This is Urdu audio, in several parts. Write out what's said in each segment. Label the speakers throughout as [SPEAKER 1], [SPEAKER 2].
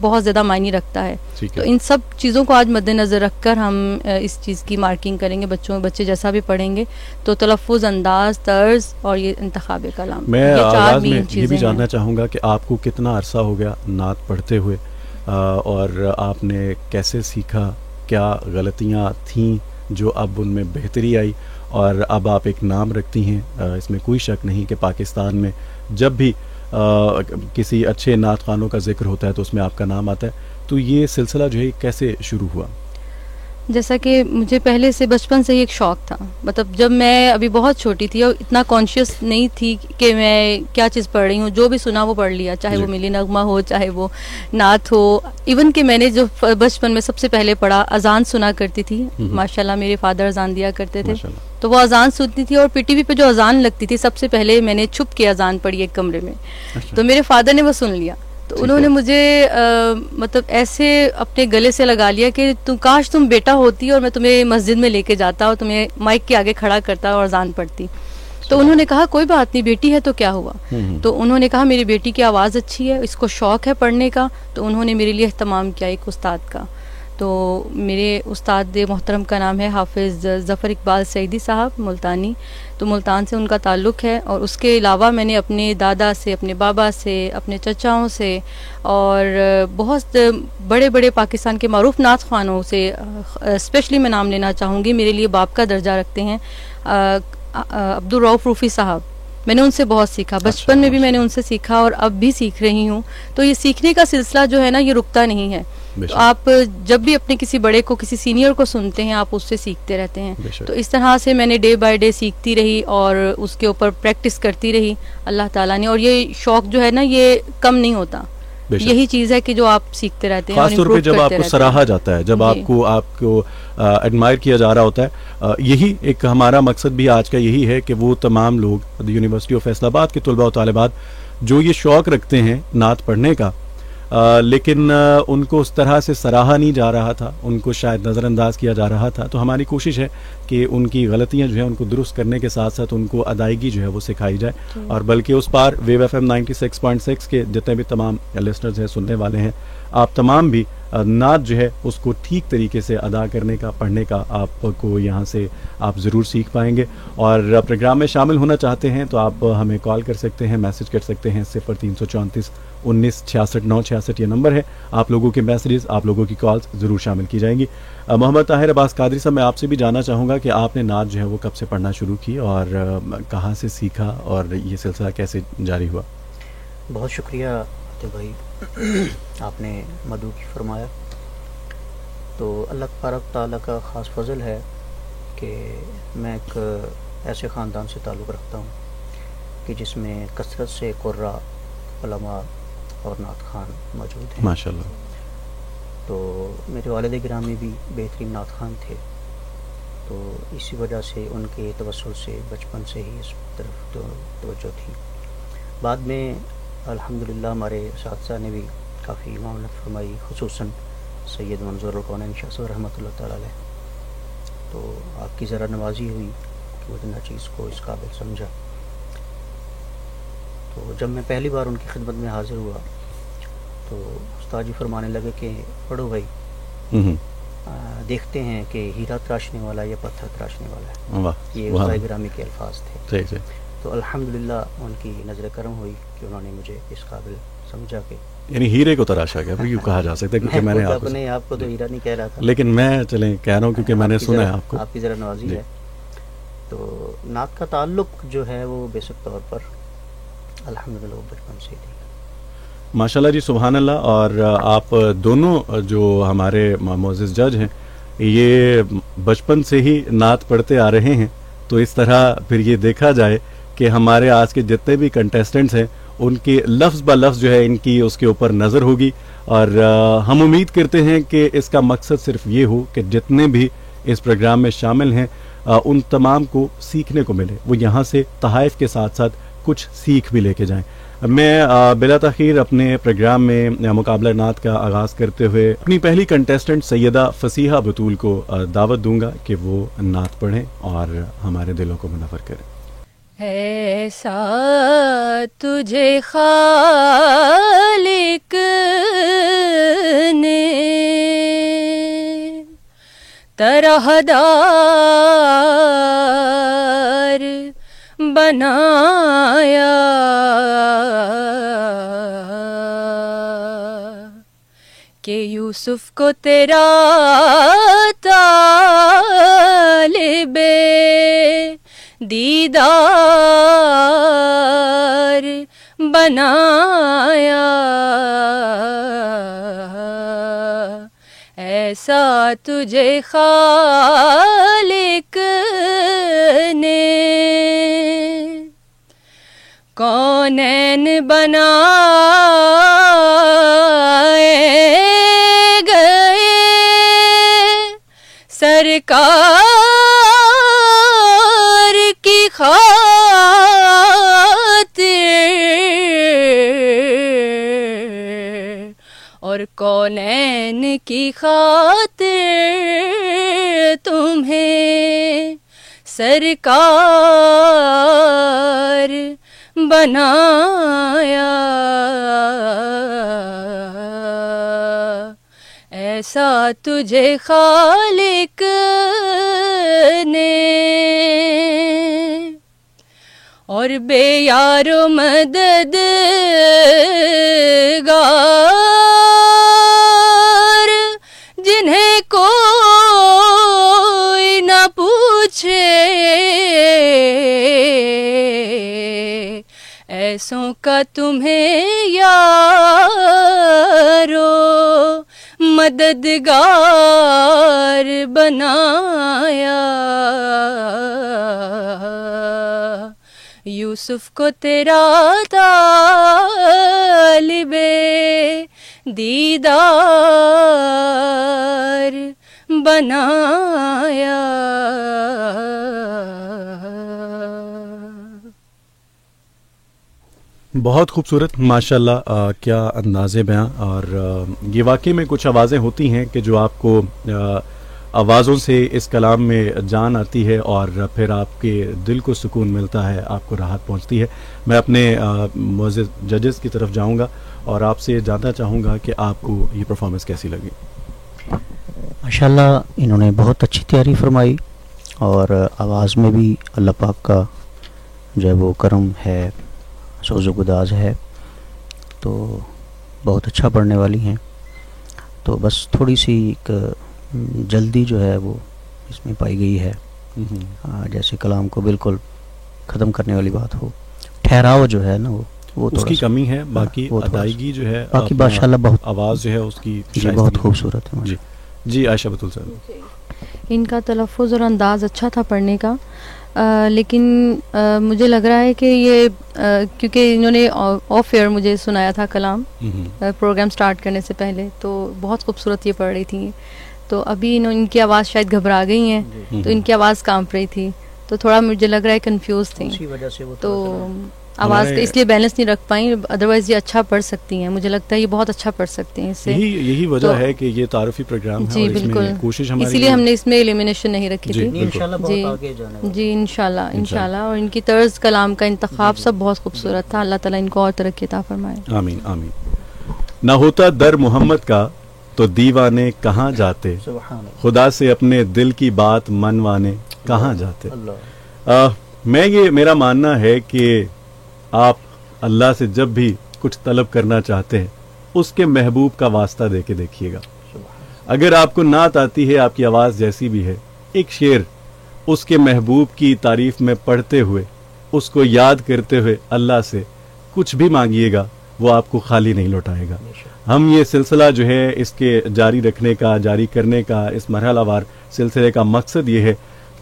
[SPEAKER 1] بہت زیادہ معنی رکھتا ہے. تو ان سب چیزوں کو آج مد نظر رکھ کر ہم اس چیز کی مارکنگ کریں گے. بچے جیسا بھی پڑھیں گے تو تلفظ، انداز، طرز اور یہ انتخاب کلام.
[SPEAKER 2] میں آغاز میں یہ بھی جاننا چاہوں گا کہ آپ کو کتنا عرصہ ہو گیا نعت پڑھتے ہوئے، اور آپ نے کیسے سیکھا، کیا غلطیاں تھیں جو اب ان میں بہتری آئی، اور اب آپ ایک نام رکھتی ہیں. اس میں کوئی شک نہیں کہ پاکستان میں جب بھی کسی اچھے نعت خوانوں کا ذکر ہوتا ہے تو اس میں آپ کا نام آتا ہے. تو یہ سلسلہ جو ہے کیسے شروع ہوا؟
[SPEAKER 1] جیسا کہ مجھے پہلے سے بچپن سے ہی ایک شوق تھا. مطلب جب میں ابھی بہت چھوٹی تھی اور اتنا کانشیس نہیں تھی کہ میں کیا چیز پڑھ رہی ہوں، جو بھی سنا وہ پڑھ لیا، چاہے وہ ملی نغمہ ہو، چاہے وہ نعت ہو. ایون کہ میں نے جو بچپن میں سب سے پہلے پڑھا، اذان سنا کرتی تھی. ماشاءاللہ میرے فادر اذان دیا کرتے تھے، تو وہ اذان سنتی تھی، اور پی ٹی وی پہ جو اذان لگتی تھی سب سے پہلے میں نے چھپ کے اذان پڑھی ایک کمرے میں. تو میرے فادر نے وہ سن لیا، تو انہوں نے مجھے مطلب ایسے اپنے گلے سے لگا لیا کہ کاش تم بیٹا ہوتی اور میں تمہیں مسجد میں لے کے جاتا اور تمہیں مائک کے آگے کھڑا کرتا اور اذان پڑھتی. تو انہوں نے کہا کوئی بات نہیں، بیٹی ہے تو کیا ہوا. تو انہوں نے کہا میری بیٹی کی آواز اچھی ہے، اس کو شوق ہے پڑھنے کا. تو انہوں نے میرے لیے اہتمام کیا ایک استاد کا. تو میرے استاد محترم کا نام ہے حافظ ظفر اقبال سعیدی صاحب ملتانی. تو ملتان سے ان کا تعلق ہے، اور اس کے علاوہ میں نے اپنے دادا سے، اپنے بابا سے، اپنے چچاؤں سے، اور بہت بڑے بڑے پاکستان کے معروف نعت خوانوں سے، اسپیشلی میں نام لینا چاہوں گی، میرے لیے باپ کا درجہ رکھتے ہیں عبدالرؤف روفی صاحب. میں نے ان سے بہت سیکھا، بچپن میں بھی میں نے ان سے سیکھا اور اب بھی سیکھ رہی ہوں. تو یہ سیکھنے کا سلسلہ جو ہے نا یہ رکتا نہیں ہے. تو آپ جب بھی اپنے کسی بڑے کو، کسی سینئر کو سنتے ہیں، آپ اس سے سیکھتے رہتے ہیں. تو اس طرح سے میں نے ڈے بائی ڈے سیکھتی رہی اور اس کے اوپر پریکٹس کرتی رہی اللہ تعالیٰ نے. اور یہ شوق جو ہے نا یہ کم نہیں ہوتا، یہی چیز ہے کہ جو آپ سیکھتے رہتے ہیں.
[SPEAKER 2] خاص طور پہ جب آپ کو سراہا جاتا ہے، جب آپ کو ایڈمائر کیا جا رہا ہوتا ہے. یہی ایک ہمارا مقصد بھی آج کا یہی ہے کہ وہ تمام لوگ یونیورسٹی آف فیصل آباد کے طلباء و طالبات جو یہ شوق رکھتے ہیں نعت پڑھنے کا، لیکن ان کو اس طرح سے سراہا نہیں جا رہا تھا، ان کو شاید نظر انداز کیا جا رہا تھا. تو ہماری کوشش ہے کہ ان کی غلطیاں جو ہیں ان کو درست کرنے کے ساتھ ساتھ ان کو ادائیگی جو ہے وہ سکھائی جائے. اور بلکہ اس پار ویو ایف ایم 96.6 کے جتنے بھی تمام لسنرز ہیں، سننے والے ہیں، آپ تمام بھی نعت جو ہے اس کو ٹھیک طریقے سے ادا کرنے کا، پڑھنے کا آپ کو یہاں سے آپ ضرور سیکھ پائیں گے. اور پروگرام میں شامل ہونا چاہتے ہیں تو آپ ہمیں کال کر سکتے ہیں، میسج کر سکتے ہیں. 0334 19 66 966 یہ نمبر ہے. آپ لوگوں کے میسیجز، آپ لوگوں کی کالز ضرور شامل کی جائیں گی. محمد طاہر عباس قادری صاحب، میں آپ سے بھی جاننا چاہوں گا کہ آپ نے نعت جو ہے وہ کب سے پڑھنا شروع کی اور کہاں سے سیکھا اور یہ سلسلہ کیسے جاری ہوا؟
[SPEAKER 3] بہت شکریہ عاطف بھائی، آپ نے مدعو کی فرمایا. تو اللہ تبارک تعالیٰ کا خاص فضل ہے کہ میں ایک ایسے خاندان سے تعلق رکھتا ہوں کہ جس میں کثرت سے قراء، علماء اور نعت خوان موجود ہیں
[SPEAKER 2] ماشاءاللہ.
[SPEAKER 3] تو میرے والد گرامی بھی بہترین نعت خوان تھے، تو اسی وجہ سے ان کے توسل سے بچپن سے ہی اس طرف توجہ تھی. بعد میں الحمدللہ ہمارے اساتذہ نے بھی کافی معاونت فرمائی، خصوصاً سید منظور الکونین شاہ صاحب رحمۃ اللہ تعالیٰ علیہ. تو آپ کی ذرا نوازی ہوئی کہ وہ اتنا چیز کو اس قابل سمجھا. تو جب میں پہلی بار ان کی خدمت میں حاضر ہوا تو استاد جی فرمانے لگے کہ پڑھو بھائی، دیکھتے ہیں کہ ہیرا تراشنے والا یا پتھر تراشنے والا ہے. یہ استاد گرامی کے الفاظ تھے. تو الحمدللہ ان کی نظر کرم ہوئی کہ انہوں نے مجھے اس قابل سمجھا کہ
[SPEAKER 2] یعنی ہیرے کو تراشا گیا، یوں کہا جا سکتا ہے، کیونکہ میں نے
[SPEAKER 3] آپ کو تو ہیرا نہیں کہہ رہا تھا،
[SPEAKER 2] لیکن میں چلیں کہہ رہا ہوں کیونکہ میں نے سنا ہے آپ کو.
[SPEAKER 3] آپ کی ذرا نوازی ہے. تو نعت کا تعلق جو ہے وہ بیسک طور پر الحمدللہ بچپن سے تھی.
[SPEAKER 2] ماشاءاللہ جی، سبحان اللہ. اور آپ دونوں جو ہمارے معزز جج ہیں یہ بچپن سے ہی نعت پڑھتے آ رہے ہیں. تو اس طرح پھر یہ دیکھا جائے کہ ہمارے آج کے جتنے بھی کنٹیسٹنٹس ہیں ان کے لفظ با لفظ جو ہے ان کی اس کے اوپر نظر ہوگی. اور ہم امید کرتے ہیں کہ اس کا مقصد صرف یہ ہو کہ جتنے بھی اس پروگرام میں شامل ہیں ان تمام کو سیکھنے کو ملے، وہ یہاں سے تحائف کے ساتھ ساتھ کچھ سیکھ بھی لے کے جائیں. میں بلا تاخیر اپنے پروگرام میں مقابلہ نعت کا آغاز کرتے ہوئے اپنی پہلی کنٹیسٹنٹ سیدہ فصیحہ بطول کو دعوت دوں گا کہ وہ نعت پڑھیں اور ہمارے دلوں کو منور کریں.
[SPEAKER 1] ایسا تجھے خالق نے طرح دار بنایا کہ یوسف کو تیرا طالب دیدار بنایا. ایسا تجھے خالق نے کونین بنائے گئے سرکار کی خاطر اور کونین کی خاطر تمہیں سرکار بنایا. ایسا تجھے خالق نے اور بے یار و مددگار جنہیں کوئی نہ پوچھے ایسوں کا تمہیں یارو مددگار بنایا. یوسف کو تیرا طالب دیدار بنایا.
[SPEAKER 2] بہت خوبصورت ماشاءاللہ. کیا انداز بیاں. اور یہ واقعی میں کچھ آوازیں ہوتی ہیں کہ جو آپ کو آوازوں سے اس کلام میں جان آتی ہے اور پھر آپ کے دل کو سکون ملتا ہے, آپ کو راحت پہنچتی ہے. میں اپنے معزز ججز کی طرف جاؤں گا اور آپ سے جاننا چاہوں گا کہ آپ کو یہ پرفارمنس کیسی لگی.
[SPEAKER 3] ماشاءاللہ انہوں نے بہت اچھی تیاری فرمائی اور آواز میں بھی اللہ پاک کا جو ہے وہ کرم ہے, سوز و گداز ہے, تو بہت اچھا پڑھنے والی ہیں. تو بس تھوڑی سی ایک جلدی جو ہے وہ اس میں پائی گئی ہے, جیسے کلام کو بالکل ختم کرنے والی بات ہو. ٹھہراؤ جو ہے نا وہ
[SPEAKER 2] اس کی کمی ہے. باقی ادائیگی جو ہے,
[SPEAKER 3] باقی ماشاءاللہ بہت
[SPEAKER 2] آواز جو ہے اس کی
[SPEAKER 3] بہت خوبصورت ہے.
[SPEAKER 2] جی عائشہ بتول صاحب,
[SPEAKER 1] ان کا تلفظ اور انداز اچھا تھا پڑھنے کا, لیکن مجھے لگ رہا ہے کہ یہ کیونکہ انہوں نے آف ایئر مجھے سنایا تھا کلام پروگرام سٹارٹ کرنے سے پہلے, تو بہت خوبصورت یہ پڑھ رہی تھیں. تو ابھی ان کی آواز شاید گھبرا گئی ہیں, تو ان کی آواز کانپ رہی تھی, تو تھوڑا مجھے لگ رہا ہے کنفیوز تھیں, تو آواز اس لیے بیلنس نہیں رکھ پائیں. ادروائز یہ اچھا پڑھ سکتی ہیں, مجھے لگتا ہے یہ بہت اچھا پڑھ سکتی ہیں. اس سے
[SPEAKER 2] یہی وجہ ہے کہ یہ تعارفی پروگرام ہے.
[SPEAKER 1] جی بالکل,
[SPEAKER 2] کوشش ہماری,
[SPEAKER 1] اسی لیے ہم نے اس میں ایلیمینیشن نہیں رکھی تھی. جی انشاءاللہ. اور ان کی طرز کلام کا انتخاب سب بہت خوبصورت تھا. اللہ تعالیٰ ان کو اور ترقی عطا فرمائے.
[SPEAKER 2] آمین آمین. نہ ہوتا در محمد کا تو دیوانے کہاں جاتے, خدا سے اپنے دل کی بات منوانے کہاں جاتے. میرا ماننا ہے کہ آپ اللہ سے جب بھی کچھ طلب کرنا چاہتے ہیں اس کے محبوب کا واسطہ دے کے دیکھیے گا. اگر آپ کو نعت آتی ہے, آپ کی آواز جیسی بھی ہے, ایک شعر اس کے محبوب کی تعریف میں پڑھتے ہوئے, اس کو یاد کرتے ہوئے اللہ سے کچھ بھی مانگیے گا, وہ آپ کو خالی نہیں لوٹائے گا. ہم یہ سلسلہ جو ہے اس کے جاری رکھنے کا, جاری کرنے کا, اس مرحلہ وار سلسلے کا مقصد یہ ہے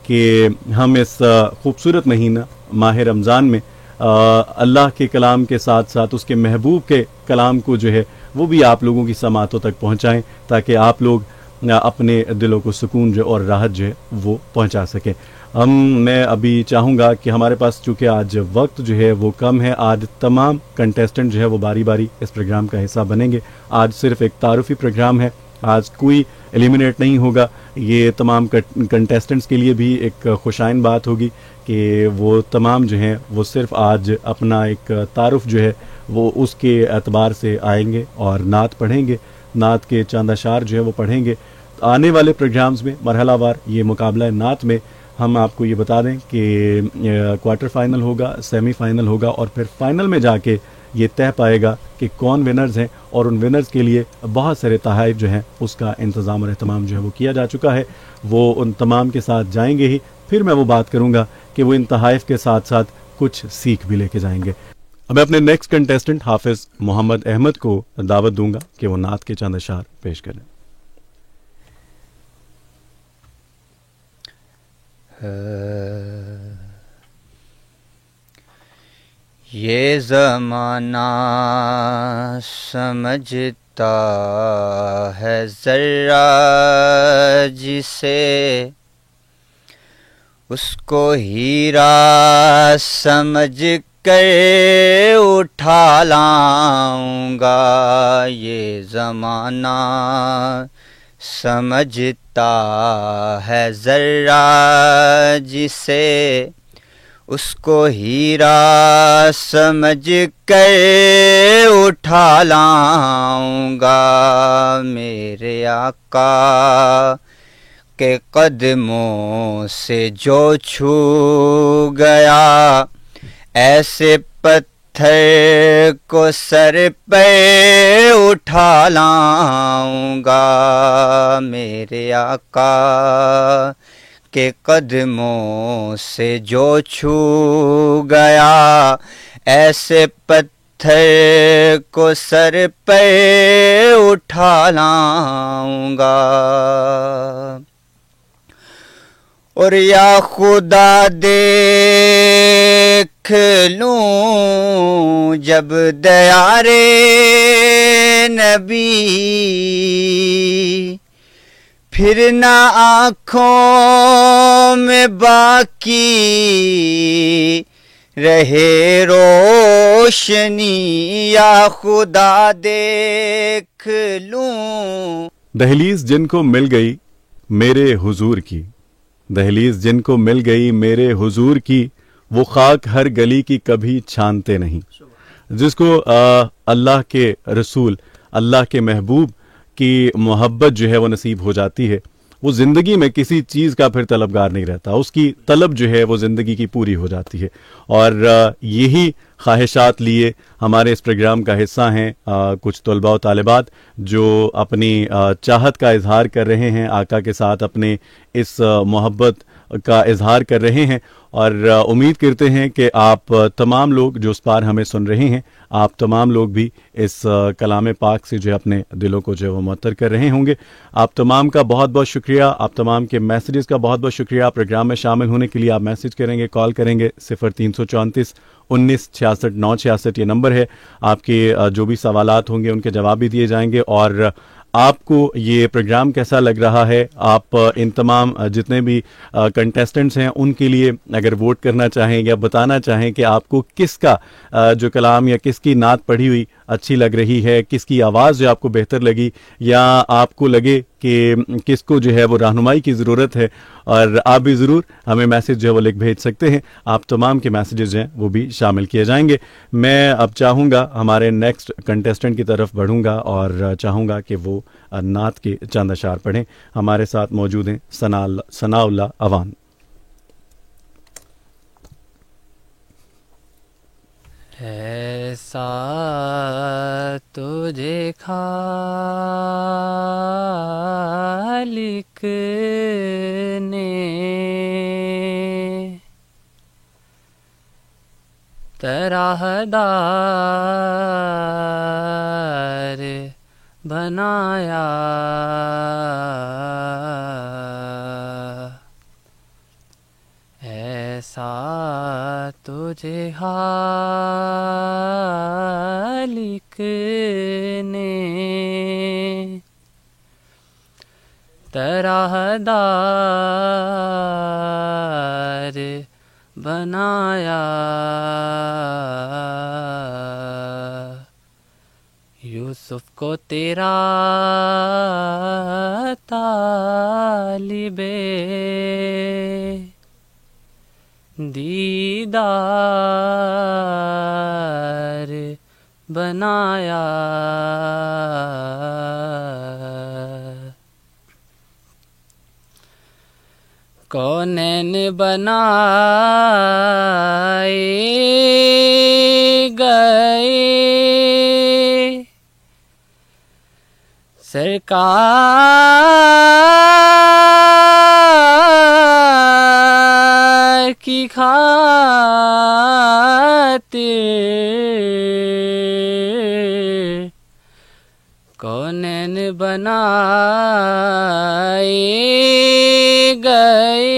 [SPEAKER 2] کہ ہم اس خوبصورت مہینہ ماہ رمضان میں اللہ کے کلام کے ساتھ ساتھ اس کے محبوب کے کلام کو جو ہے وہ بھی آپ لوگوں کی سماعتوں تک پہنچائیں, تاکہ آپ لوگ اپنے دلوں کو سکون جو اور راحت جو ہے وہ پہنچا سکیں. میں ابھی چاہوں گا کہ ہمارے پاس چونکہ آج وقت جو ہے وہ کم ہے, آج تمام کنٹیسٹنٹ جو ہے وہ باری باری اس پروگرام کا حصہ بنیں گے. آج صرف ایک تعارفی پروگرام ہے, آج کوئی ایلیمنیٹ نہیں ہوگا. یہ تمام کنٹیسٹنٹس کے لیے بھی ایک خوشائن بات ہوگی کہ وہ تمام جو ہیں وہ صرف آج اپنا ایک تعارف جو ہے وہ اس کے اعتبار سے آئیں گے اور نعت پڑھیں گے, نعت کے چاند اشعار جو ہے وہ پڑھیں گے. آنے والے پروگرامز میں مرحلہ وار یہ مقابلہ نعت میں ہم آپ کو یہ بتا دیں کہ کوارٹر فائنل ہوگا, سیمی فائنل ہوگا, اور پھر فائنل میں جا کے یہ طے پائے گا کہ کون ونرز ہیں, اور ان ونرز کے لیے بہت سارے تحائف جو ہیں اس کا انتظام اور اہتمام جو ہے وہ کیا جا چکا ہے. وہ ان تمام کے ساتھ جائیں گے ہی, پھر میں وہ بات کروں گا کہ وہ ان تحائف کے ساتھ ساتھ کچھ سیکھ بھی لے کے جائیں گے. اب میں اپنے نیکسٹ کنٹیسٹنٹ حافظ محمد احمد کو دعوت دوں گا کہ وہ نعت کے چند اشعار پیش کریں.
[SPEAKER 4] یہ زمانہ سمجھتا ہے ذرہ جسے, اس کو ہیرا سمجھ کر اٹھا لاؤں گا. یہ زمانہ سمجھتا ہے ذرہ جسے, اس کو ہیرا سمجھ کر اٹھا لاؤں گا. میرے آقا کے قدموں سے جو چھو گیا, ایسے پتھر کو سر پہ اٹھا لاؤں گا. میرے آقا کے قدموں سے جو چھو گیا, ایسے پتھر کو سر پہ اٹھا لاؤں گا. اور یا خدا دیکھ لوں جب دیار نبی, پھر نہ آنکھوں میں باقی رہے روشنی. یا خدا دیکھ لوں.
[SPEAKER 2] دہلیز جن کو مل گئی میرے حضور کی, دہلیز جن کو مل گئی میرے حضور کی, وہ خاک ہر گلی کی کبھی چھانتے نہیں. جس کو اللہ کے رسول, اللہ کے محبوب کی محبت جو ہے وہ نصیب ہو جاتی ہے, وہ زندگی میں کسی چیز کا پھر طلبگار نہیں رہتا, اس کی طلب جو ہے وہ زندگی کی پوری ہو جاتی ہے. اور یہی خواہشات لیے ہمارے اس پروگرام کا حصہ ہیں کچھ طلباء و طالبات جو اپنی چاہت کا اظہار کر رہے ہیں, آقا کے ساتھ اپنے اس محبت کا اظہار کر رہے ہیں. اور امید کرتے ہیں کہ آپ تمام لوگ جو اس پار ہمیں سن رہے ہیں, آپ تمام لوگ بھی اس کلام پاک سے جو ہے اپنے دلوں کو جو ہے وہ معطر کر رہے ہوں گے. آپ تمام کا بہت بہت شکریہ, آپ تمام کے میسیجز کا بہت بہت شکریہ. پروگرام میں شامل ہونے کے لیے آپ میسیج کریں گے, کال کریں گے. 0334 19 66 966 یہ نمبر ہے. آپ کے جو بھی سوالات ہوں گے ان کے جواب بھی دیے جائیں گے. اور آپ کو یہ پروگرام کیسا لگ رہا ہے, آپ ان تمام جتنے بھی کنٹیسٹنٹس ہیں ان کے لیے اگر ووٹ کرنا چاہیں یا بتانا چاہیں کہ آپ کو کس کا جو کلام یا کس کی نعت پڑھی ہوئی اچھی لگ رہی ہے, کس کی آواز جو آپ کو بہتر لگی, یا آپ کو لگے کہ کس کو جو ہے وہ رہنمائی کی ضرورت ہے, اور آپ بھی ضرور ہمیں میسیج جو ہے وہ لکھ بھیج سکتے ہیں. آپ تمام کے میسیجز ہیں وہ بھی شامل کیے جائیں گے. میں اب چاہوں گا ہمارے نیکسٹ کنٹیسٹنٹ کی طرف بڑھوں گا اور چاہوں گا کہ وہ نعت کے چند اشعار پڑھیں. ہمارے ساتھ موجود ہیں ثناء اللہ اوان.
[SPEAKER 4] ایسا تجھے خالق نے طرح دار بنایا, ایسا تجھے خالق نے طرح دار بنایا. یوسف یوسف کو تیرا طالب دیدار بنایا، کونین بنائے گئے سرکار کی خاطر، کونین بنائے گئے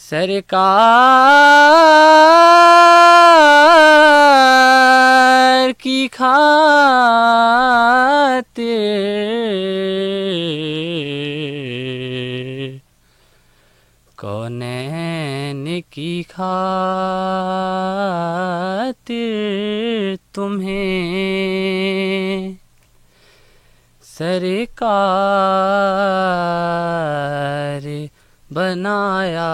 [SPEAKER 4] سرکار کی خاطر، کونین کی خاطر تمہیں سرکار بنایا،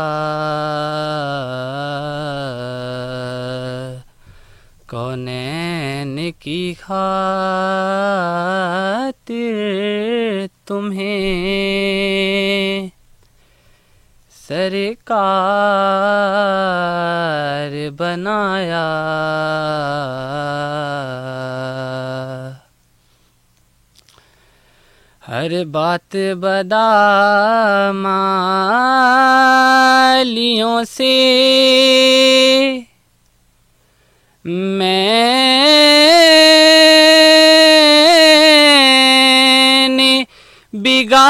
[SPEAKER 4] کونین کی خاطر تمہیں سرکار بنایا۔ ہر بات بدعمالیوں سے میں نے بگاڑی،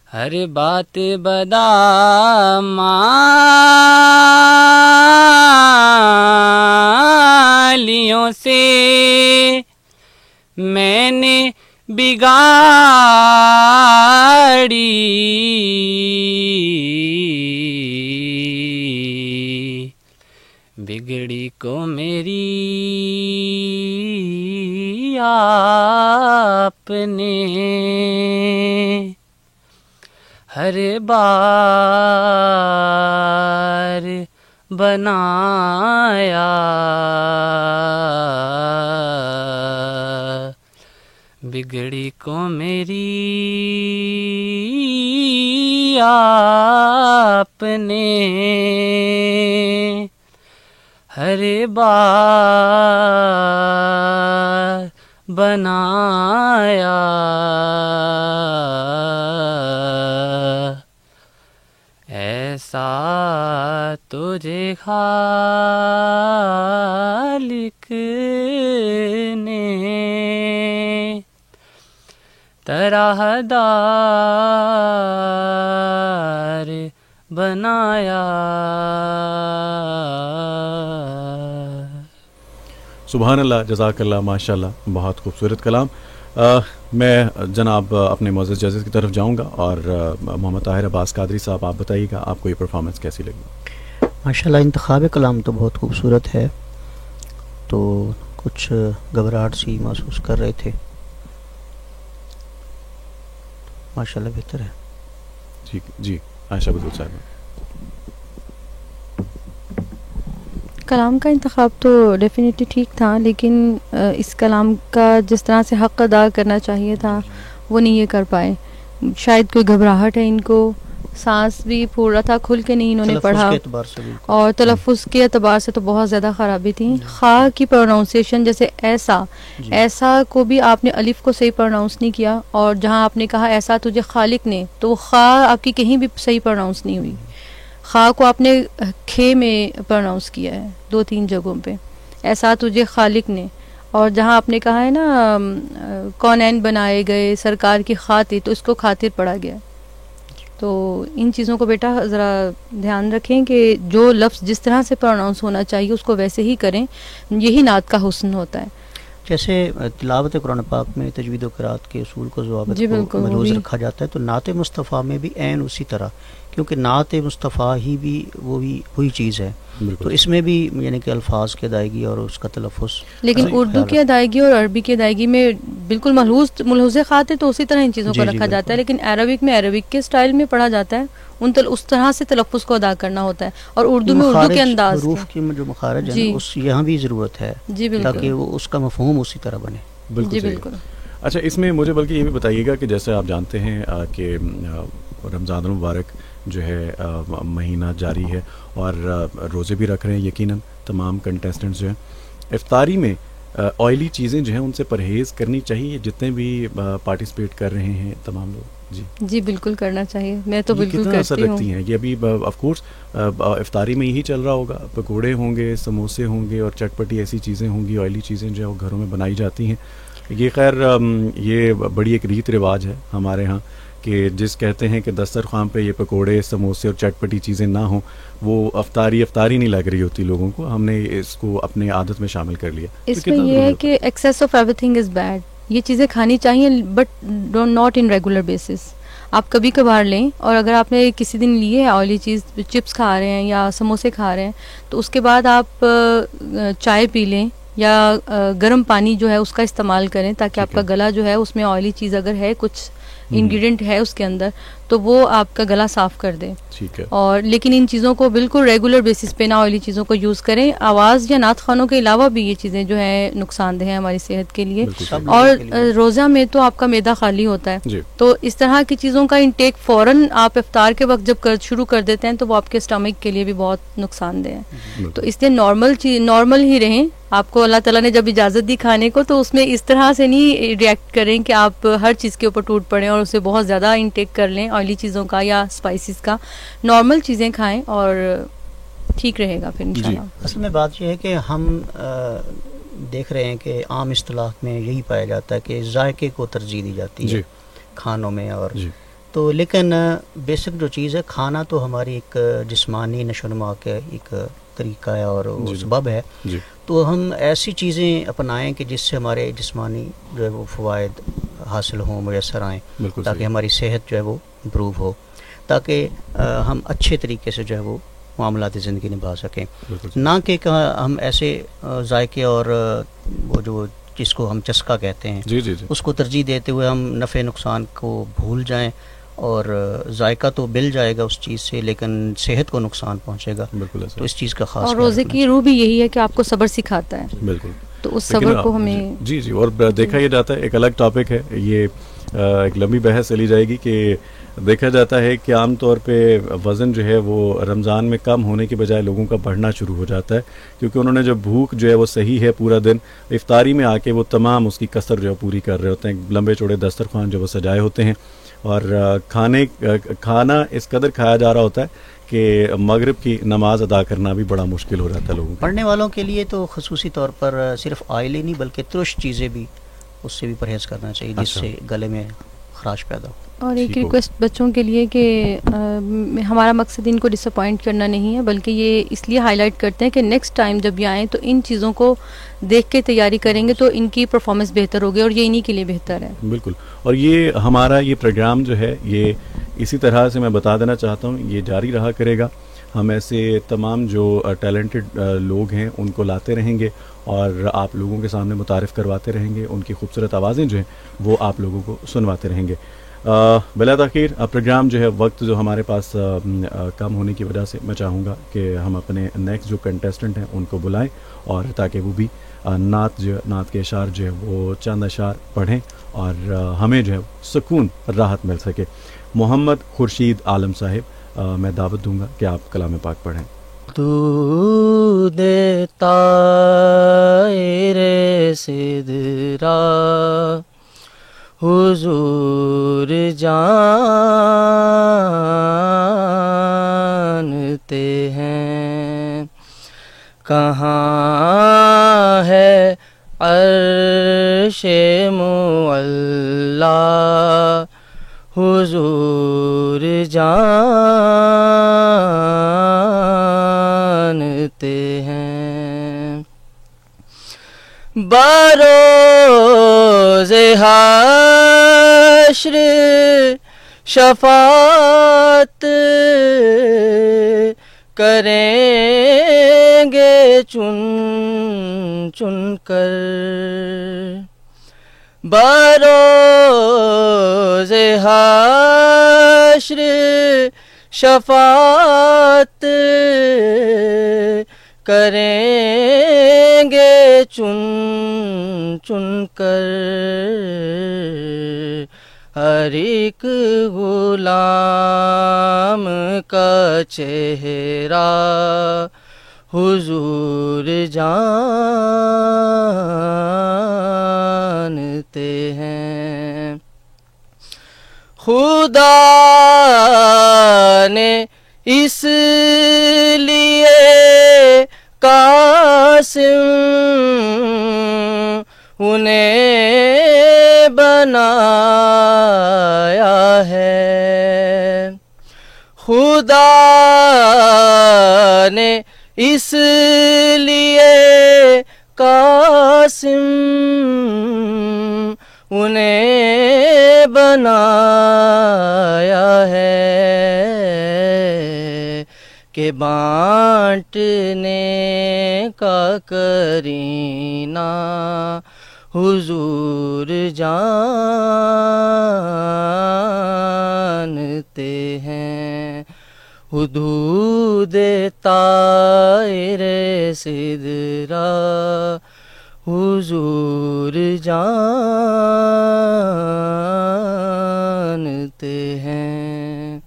[SPEAKER 4] ہر بات بدعمالیوں سے میں نے بگاڑی، بگڑی کو میری آپ نے ہر بار بنایا، بگڑی کو میری آپ نے ہر بار بنایا، ایسا تجھے خالق نے طرح دار بنایا۔
[SPEAKER 2] سبحان اللہ، جزاک اللہ، ماشاء اللہ، بہت خوبصورت کلام۔ میں جناب اپنے معزز ججز کی طرف جاؤں گا، اور محمد طاہر عباس قادری صاحب، آپ بتائیے گا آپ کو یہ پرفارمنس کیسی لگی؟
[SPEAKER 3] ماشاءاللہ انتخاب کلام تو بہت خوبصورت ہے، تو کچھ گھبراہٹ سی محسوس کر رہے تھے، ماشاءاللہ بہتر ہے۔
[SPEAKER 2] جی عائشہ بدول صاحب،
[SPEAKER 1] کلام کا انتخاب تو ڈیفینیٹلی ٹھیک تھا، لیکن اس کلام کا جس طرح سے حق ادا کرنا چاہیے تھا وہ نہیں یہ کر پائے۔ شاید کوئی گھبراہٹ ہے ان کو، سانس بھی پھول رہا تھا، کھل کے نہیں انہوں نے پڑھا، اور تلفظ کے اعتبار سے تو بہت زیادہ خرابی تھی۔ خا کی پروننسیشن، جیسے ایسا، ایسا کو بھی آپ نے الف کو صحیح پروناؤنس نہیں کیا، اور جہاں آپ نے کہا ایسا تجھے خالق نے، تو وہ خا آپ کی کہیں بھی صحیح پروناؤنس نہیں ہوئی۔ خا کو آپ نے کھے میں پروناؤنس کیا ہے 2-3 جگہوں پہ، ایسا تجھے خالق نے، اور جہاں آپ نے کہا ہے نا کونین بنائے گئے سرکار کی خاطر، تو اس کو خاطر پڑھا گیا۔ تو ان چیزوں کو بیٹا ذرا دھیان رکھیں کہ جو لفظ جس طرح سے پروناؤنس ہونا چاہیے اس کو ویسے ہی کریں، یہی نعت کا حسن ہوتا ہے۔
[SPEAKER 3] جیسے تلاوت قرآن پاک میں تجوید و قرات کے اصول کو ضوابط کو ملحوظ رکھا جاتا ہے، تو نعت مصطفیٰ میں بھی عین اسی طرح کیونکہ نعت مصطفیٰ ہی بھی وہی چیز ہے. تو اس میں بھی یعنی کہ الفاظ کی ادائیگی اور اس کا تلفظ.
[SPEAKER 1] لیکن اردو کی ادائیگی اور عربی کی ادائیگی میں بالکل ملحوظ خط ہے تو اسی طرح ان چیزوں کو رکھا جاتا ہے. لیکن عربک میں عربک کے اسٹائل میں پڑھا جاتا ہے, اس طرح سے تلفظ کو ادا کرنا ہوتا ہے. اور اردو میں اردو کے انداز
[SPEAKER 3] حروف کی جو مخارج ہے اس یہاں بھی ضرورت ہے تاکہ وہ اس کا مفہوم اسی طرح بنے.
[SPEAKER 2] بالکل بالکل. اچھا, اس میں مجھے بلکہ یہ بھی بتائیے گا کہ جیسے آپ جانتے ہیں کہ رمضان المبارک جو ہے مہینہ جاری ہے اور روزے بھی رکھ رہے ہیں یقیناً تمام کنٹیسٹنٹس جو ہیں. افطاری میں آئلی چیزیں جو ہیں ان سے پرہیز کرنی چاہیے جتنے بھی پارٹیسپیٹ کر رہے ہیں تمام لوگ؟ جی
[SPEAKER 1] بالکل کرنا چاہیے. میں تو بالکل
[SPEAKER 2] کتنا اثر رکھتی ہیں یہ؟ ابھی آف کورس افطاری میں یہی چل رہا ہوگا, پکوڑے ہوں گے, سموسے ہوں گے اور چٹپٹی ایسی چیزیں ہوں گی, آئلی چیزیں جو ہے وہ گھروں میں بنائی جاتی ہیں. یہ خیر یہ بڑی ایک ریت رواج ہے ہمارے ہاں کہ جس کہتے ہیں کہ دسترخوان پہ یہ پکوڑے, سموسے اور چٹپٹی چیزیں نہ ہوں وہ افطاری نہیں لگ رہی ہوتی لوگوں کو. ہم نے اس کو اپنے عادت میں شامل کر لیا.
[SPEAKER 1] اس میں یہ ہے کہ access of every thing is bad. یہ چیزیں کھانی چاہیے but not in regular basis. آپ کبھی کبھار لیں, اور اگر آپ نے کسی دن لی ہے آئلی چیز, چپس کھا رہے ہیں یا سموسے کھا رہے ہیں, تو اس کے بعد آپ چائے پی لیں یا گرم پانی جو ہے اس کا استعمال کریں تاکہ آپ کا گلا جو ہے اس میں آئلی چیز اگر ہے کچھ انگریڈینٹ ہے اس کے اندر تو وہ آپ کا گلا صاف کر دے. اور لیکن ان چیزوں کو بالکل ریگولر بیسس پہ نہ آئلی چیزوں کو یوز کریں. آواز یا نعت خوانوں کے علاوہ بھی یہ چیزیں جو ہیں نقصان دہ ہیں ہماری صحت کے لیے. اور روزہ میں تو آپ کا معدہ خالی ہوتا ہے, تو اس طرح کی چیزوں کا انٹیک فوراً آپ افطار کے وقت جب شروع کر دیتے ہیں تو وہ آپ کے اسٹمک کے لیے بھی بہت نقصان دہ ہے. تو اس لیے نارمل ہی رہیں. آپ کو اللہ تعالیٰ نے جب اجازت دی کھانے کو تو اس میں اس طرح سے نہیں ریئیکٹ کریں کہ آپ ہر چیز کے اوپر ٹوٹ پڑیں اور اسے بہت زیادہ انٹیک کر لیں آئلی چیزوں کا یا اسپائسیز کا. نارمل چیزیں کھائیں اور ٹھیک رہے گا پھر انشاءاللہ.
[SPEAKER 3] اصل میں بات یہ ہے کہ ہم دیکھ رہے ہیں کہ عام اصطلاح میں یہی پایا جاتا ہے کہ ذائقے کو ترجیح دی جاتی ہے کھانوں میں. اور تو لیکن بیسک جو چیز ہے کھانا تو ہماری ایک جسمانی نشو و نما کا ایک طریقہ ہے اور وہ سبب ہے. تو ہم ایسی چیزیں اپنائیں کہ جس سے ہمارے جسمانی جو ہے وہ فوائد حاصل ہوں, میسر آئیں, تاکہ ہماری صحت جو ہے وہ امپروو ہو, تاکہ ہم اچھے طریقے سے جو ہے وہ معاملات زندگی نبھا سکیں. نہ کہ ہم ایسے ذائقے اور وہ جو جس کو ہم چسکا کہتے ہیں اس کو ترجیح دیتے ہوئے ہم نفع نقصان کو بھول جائیں, اور ذائقہ تو مل جائے گا اس چیز سے لیکن صحت کو نقصان پہنچے گا. تو اس چیز کا خاص.
[SPEAKER 1] اور روزے کی روح بھی یہی ہے کہ آپ کو صبر سکھاتا ہے. بالکل. تو اس صبر کو ہمیں
[SPEAKER 2] جی اور دیکھا یہ جاتا ہے, ایک الگ ٹاپک ہے یہ, ایک لمبی بحث چلی جائے گی کہ دیکھا جاتا ہے کہ عام طور پہ وزن جو ہے وہ رمضان میں کم ہونے کے بجائے لوگوں کا بڑھنا شروع ہو جاتا ہے, کیونکہ انہوں نے جو بھوک جو ہے وہ صحیح ہے پورا دن, افطاری میں آ کے وہ تمام اس کی کثر جو ہے پوری کر رہے ہوتے ہیں. لمبے چوڑے دسترخوان جو وہ سجائے ہوتے ہیں اور کھانا اس قدر کھایا جا رہا ہوتا ہے کہ مغرب کی نماز ادا کرنا بھی بڑا مشکل ہو جاتا ہے لوگوں کو.
[SPEAKER 3] پڑھنے والوں کے لیے تو خصوصی طور پر صرف آئلی نہیں بلکہ ترش چیزیں بھی اس سے بھی پرہیز کرنا چاہیے جس سے گلے میں خراش پیدا ہو.
[SPEAKER 1] اور ایک ریکویسٹ بچوں کے لیے کہ ہمارا مقصد ان کو ڈس اپوائنٹ کرنا نہیں ہے بلکہ یہ اس لیے ہائی لائٹ کرتے ہیں کہ نیکسٹ ٹائم جب یہ آئیں تو ان چیزوں کو دیکھ کے تیاری کریں گے تو ان کی پرفارمنس بہتر ہوگی اور یہ انہی کے لیے بہتر ہے. بالکل.
[SPEAKER 2] اور یہ ہمارا یہ پروگرام جو ہے یہ اسی طرح سے میں بتا دینا چاہتا ہوں یہ جاری رہا کرے گا. ہم ایسے تمام جو ٹیلنٹڈ لوگ ہیں ان کو لاتے رہیں گے اور آپ لوگوں کے سامنے متعارف کرواتے رہیں گے, ان کی خوبصورت آوازیں جو ہیں وہ آپ لوگوں کو سنواتے رہیں گے. بلا تاخیر پروگرام جو ہے وقت جو ہمارے پاس کم ہونے کی وجہ سے میں چاہوں گا کہ ہم اپنے نیکسٹ جو کنٹیسٹنٹ ہیں ان کو بلائیں اور تاکہ وہ بھی نعت کے اشعار جو ہے وہ چند اشعار پڑھیں اور ہمیں جو ہے سکون راحت مل سکے. محمد خورشید عالم صاحب میں دعوت دوں گا کہ آپ کلام پاک پڑھیں.
[SPEAKER 4] تو دیتا رے سدرا حضور جانتے ہیں کہاں ہے عرش معلا حضور جانتے ہیں بروز حشر شفاعت کریں گے چن چن کر بروز حشر شفاعت کریں گے چن چن کر ہر ایک غلام کا چہرہ حضور جانتے ہیں خدا نے اس لیے قاسم انہیں بنایا ہے خدا نے اس لیے قاسم انہیں بنایا ہے کہ بانٹنے کا کرینہ حضور جانتے ہیں حدود طائر سدرہ حضور جانتے ہیں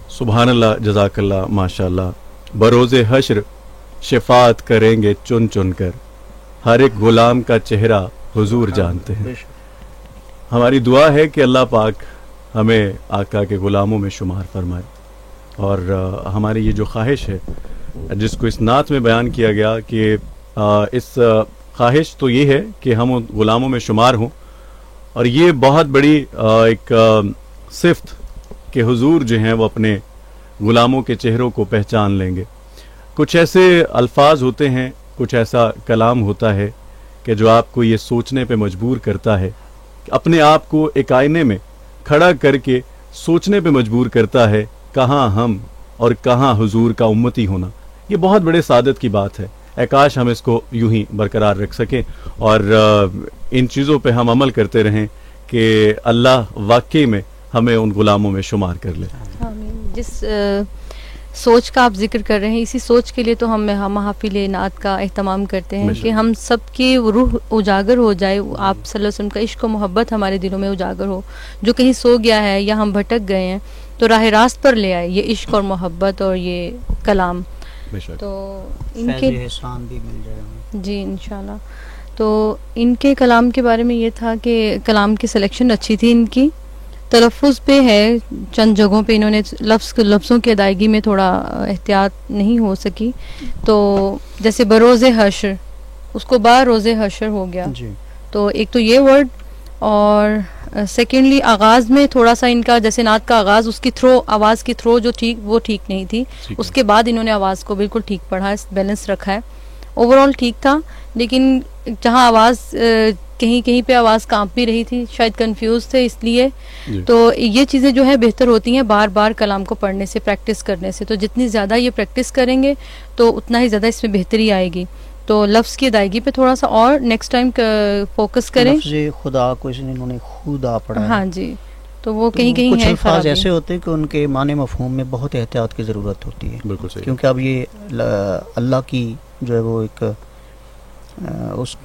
[SPEAKER 2] سبحان اللہ جزاک اللہ ماشاء اللہ بروز حشر شفاعت کریں گے چن چن کر ہر ایک غلام کا چہرہ حضور جانتے ہیں ہماری دعا ہے کہ اللہ پاک ہمیں آقا کے غلاموں میں شمار فرمائے اور ہماری یہ جو خواہش ہے جس کو اس نعت میں بیان کیا گیا کہ اس خواہش تو یہ ہے کہ ہم ان غلاموں میں شمار ہوں اور یہ بہت بڑی ایک صفت کہ حضور جو ہیں وہ اپنے غلاموں کے چہروں کو پہچان لیں گے کچھ ایسے الفاظ ہوتے ہیں کچھ ایسا کلام ہوتا ہے کہ جو آپ کو یہ سوچنے پہ مجبور کرتا ہے اپنے آپ کو ایک آئینے میں کھڑا کر کے سوچنے پہ مجبور کرتا ہے کہاں ہم اور کہاں حضور کا امتی ہونا یہ بہت بڑے سعادت کی بات ہے اے کاش ہم اس کو یوں ہی برقرار رکھ سکیں اور ان چیزوں پہ ہم عمل کرتے رہیں کہ اللہ واقعی میں ہمیں ان غلاموں میں شمار کر لے
[SPEAKER 1] جس سوچ کا آپ ذکر کر رہے ہیں اسی سوچ کے لیے تو ہم محافل نعت کا اہتمام کرتے ہیں کہ ہم سب کی روح اجاگر ہو جائے آپ صلی اللہ علیہ وسلم کا عشق و محبت ہمارے دلوں میں اجاگر ہو جو کہیں سو گیا ہے یا ہم بھٹک گئے ہیں تو راہ راست پر لے آئے یہ عشق اور محبت اور یہ کلام تو ان کے
[SPEAKER 3] احسان بھی مل جائے
[SPEAKER 1] جی انشاءاللہ تو ان کے کلام کے بارے میں یہ تھا کہ کلام کی سلیکشن اچھی تھی ان کی تلفظ پہ ہے چند جگہوں پہ انہوں نے لفظوں کی ادائیگی میں تھوڑا احتیاط نہیں ہو سکی تو جیسے بروز حشر اس کو باروز حشر ہو گیا
[SPEAKER 3] جی
[SPEAKER 1] تو ایک تو یہ ورڈ اور سیکنڈلی آغاز میں تھوڑا سا ان کا جیسے نعت کا آغاز اس کی آواز کی تھرو جو وہ ٹھیک نہیں تھی اس کے بعد انہوں نے آواز کو بالکل ٹھیک پڑھا بیلنس رکھا ہے اوور آل ٹھیک تھا لیکن جہاں آواز کہیں کہیں پہ آواز کانپ بھی رہی تھی شاید کنفیوز تھے اس لیے تو یہ چیزیں جو ہے بہتر ہوتی ہیں بار بار کلام کو پڑھنے سے پریکٹس کرنے سے تو جتنی زیادہ یہ پریکٹس کریں گے تو اتنا ہی زیادہ اس میں بہتری آئے گی تو لفظ کی ادائیگی پہ تھوڑا سا اور نیکسٹ ٹائم فوکس کریں
[SPEAKER 3] خدا کو انہوں نے خدا پڑھا
[SPEAKER 1] ہاں جی تو وہ کہیں کہیں
[SPEAKER 3] کچھ الفاظ ایسے ہوتے ہیں کہ ان کے معنی مفہوم میں بہت احتیاط کی ضرورت ہوتی ہے
[SPEAKER 2] بالکل صحیح
[SPEAKER 3] کیونکہ اب یہ اللہ کی جو ہے وہ ایک اس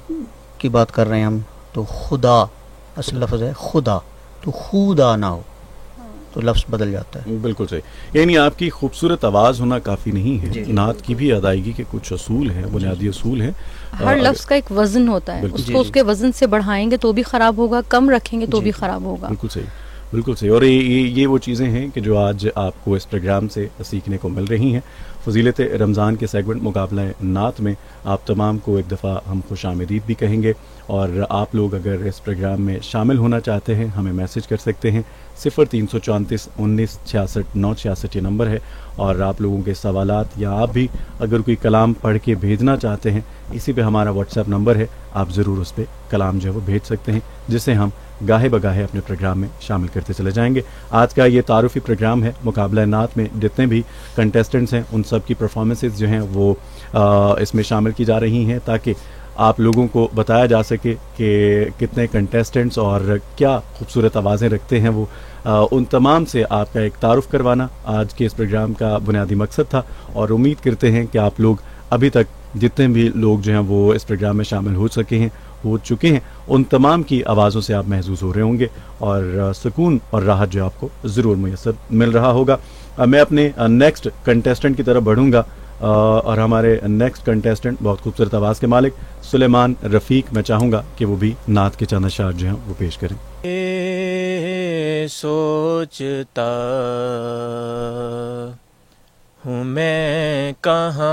[SPEAKER 3] کی بات کر رہے ہیں ہم تو خدا اصل لفظ ہے خدا تو خدا نہ ہو تو لفظ بدل جاتا ہے
[SPEAKER 2] بالکل صحیح یعنی آپ کی خوبصورت آواز ہونا کافی نہیں ہے نعت کی بھی ادائیگی کے کچھ اصول ہیں بنیادی اصول ہیں
[SPEAKER 1] ہر لفظ کا ایک وزن ہوتا ہے اس کو اس کے وزن سے بڑھائیں گے تو بھی خراب ہوگا کم رکھیں گے تو بھی خراب ہوگا
[SPEAKER 2] بالکل صحیح بالکل صحیح اور یہ وہ چیزیں ہیں کہ جو آج آپ کو اس پروگرام سے سیکھنے کو مل رہی ہیں فضیلت رمضان کے سیگمنٹ مقابلہ نعت میں آپ تمام کو ایک دفعہ ہم خوش آمدید بھی کہیں گے اور آپ لوگ اگر اس پروگرام میں شامل ہونا چاہتے ہیں ہمیں میسج کر سکتے ہیں 0334196696 یہ نمبر ہے. اور آپ لوگوں کے سوالات یا آپ بھی اگر کوئی کلام پڑھ کے بھیجنا چاہتے ہیں اسی پہ ہمارا واٹس ایپ نمبر ہے, آپ ضرور اس پہ کلام جو ہے وہ بھیج سکتے ہیں جسے ہم گاہے بگاہے اپنے پروگرام میں شامل کرتے چلے جائیں گے. آج کا یہ تعارفی پروگرام ہے. مقابلہ نعت میں جتنے بھی کنٹیسٹنٹس ہیں ان سب کی پرفارمنسز جو ہیں وہ اس میں شامل کی جا رہی ہیں تاکہ آپ لوگوں کو بتایا جا سکے کہ کتنے کنٹیسٹنٹس اور کیا خوبصورت آوازیں رکھتے ہیں وہ. ان تمام سے آپ کا ایک تعارف کروانا آج کے اس پروگرام کا بنیادی مقصد تھا, اور امید کرتے ہیں کہ آپ لوگ ابھی تک جتنے بھی لوگ جو ہیں وہ اس پروگرام میں شامل ہو چکے ہیں ان تمام کی آوازوں سے آپ محظوظ ہو رہے ہوں گے اور سکون اور راحت جو آپ کو ضرور میسر مل رہا ہوگا. میں اپنے نیکسٹ کنٹیسٹنٹ کی طرف بڑھوں گا اور ہمارے نیکسٹ کنٹیسٹنٹ بہت خوبصورت آواز کے مالک سلیمان رفیق, میں چاہوں گا کہ وہ بھی نعت کے چند اشعار جو ہیں وہ پیش کریں.
[SPEAKER 4] سوچتا ہوں میں کہاں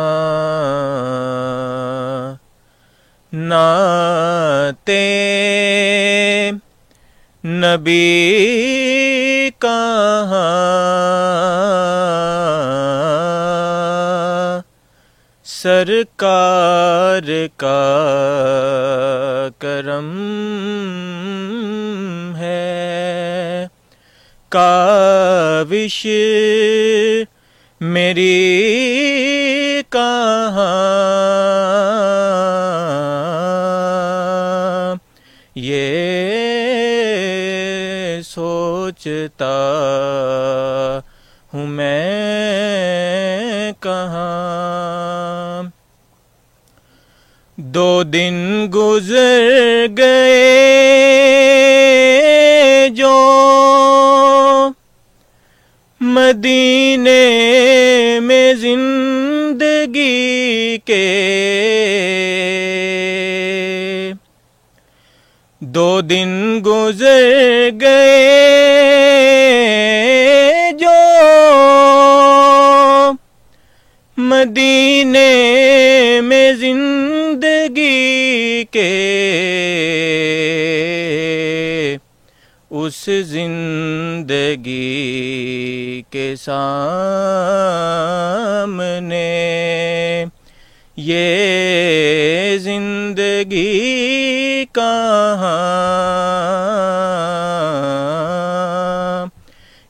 [SPEAKER 4] نعت نبی کہاں سرکار کا کرم ہے کاوش میری کہاں یہ سوچتا ہوں میں کہاں. 2 دن گزر گئے جو مدینے میں زندگی کے 2 دن گزر گئے جو مدینے میں زندگی کے اس زندگی کے سامنے یہ زندگی کہاں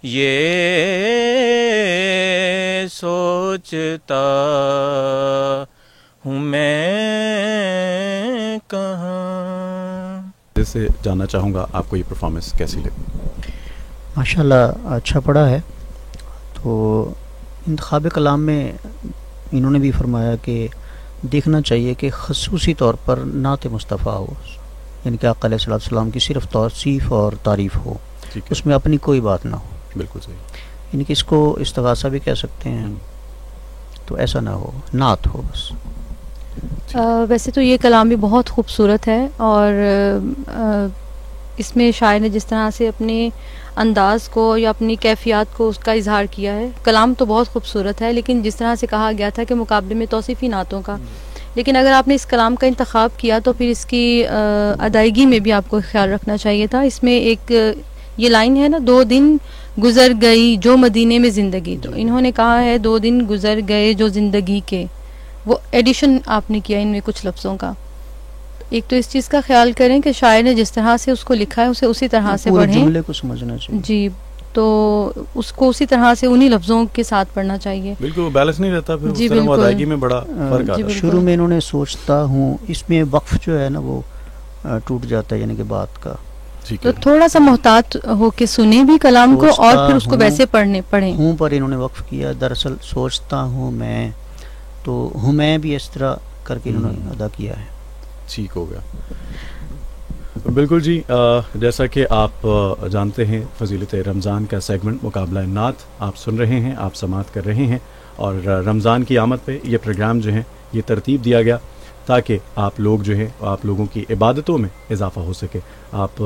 [SPEAKER 4] یہ سوچتا ہوں میں کہاں.
[SPEAKER 2] جیسے جاننا چاہوں گا آپ کو یہ پرفارمنس کیسی لگی؟
[SPEAKER 3] ماشاءاللہ اچھا پڑھا ہے. تو انتخاب کلام میں انہوں نے بھی فرمایا کہ دیکھنا چاہیے کہ خصوصی طور پر نعت مصطفیٰ ہو, یعنی کہ آقا علیہ السلام کی صرف توصیف اور تعریف ہو, اس میں اپنی کوئی بات نہ ہو.
[SPEAKER 2] بالکل صحیح.
[SPEAKER 3] یعنی کہ اس کو استغاثہ بھی کہہ سکتے ہیں, تو ایسا نہ ہو, نعت ہو بس.
[SPEAKER 1] ویسے تو یہ کلام بھی بہت خوبصورت ہے اور اس میں شاعر نے جس طرح سے اپنے انداز کو یا اپنی کیفیات کو اس کا اظہار کیا ہے. کلام تو بہت خوبصورت ہے لیکن جس طرح سے کہا گیا تھا کہ مقابلے میں توصیفی نعتوں کا, لیکن اگر آپ نے اس کلام کا انتخاب کیا تو پھر اس کی ادائیگی میں بھی آپ کو خیال رکھنا چاہیے تھا. اس میں ایک یہ لائن ہے نا, 2 دن گزر گئی جو مدینے میں زندگی, تو انہوں نے کہا ہے 2 دن گزر گئے جو زندگی کے, وہ ایڈیشن آپ نے کیا ان میں کچھ لفظوں کا. ایک تو اس چیز کا خیال کریں کہ شاعر نے جس طرح سے اس کو لکھا ہے اسے اسی طرح سے پڑھیں,
[SPEAKER 3] جملے کو سمجھنا چاہیے.
[SPEAKER 1] جی, تو اس کو اسی طرح سے انہی لفظوں کے ساتھ پڑھنا چاہیے.
[SPEAKER 2] بالکل بیلنس نہیں رہتا, پھر
[SPEAKER 1] جی
[SPEAKER 2] اس طرح
[SPEAKER 1] بالکل
[SPEAKER 2] ادائیگی میں بڑا فرق آتا ہے.
[SPEAKER 3] شروع میں انہوں نے سوچتا ہوں, اس میں وقف جو ہے نا وہ ٹوٹ جاتا ہے, یعنی کہ بات کا.
[SPEAKER 1] تو تھوڑا سا محتاط ہو کے سنیں بھی کلام کو اور پھر اس کو ویسے پڑھیں.
[SPEAKER 3] ہوں پر انہوں نے وقف کیا, دراصل سوچتا ہوں میں, تو ہوں میں بھی اس طرح کر کے انہوں نے ادا کیا ہے.
[SPEAKER 2] ٹھیک ہو گیا. بالکل جی, جیسا کہ آپ جانتے ہیں فضیلت رمضان کا سیگمنٹ مقابلہ نعت آپ سن رہے ہیں, آپ سماعت کر رہے ہیں, اور رمضان کی آمد پہ یہ پروگرام جو ہے یہ ترتیب دیا گیا تاکہ آپ لوگ جو ہے آپ لوگوں کی عبادتوں میں اضافہ ہو سکے. آپ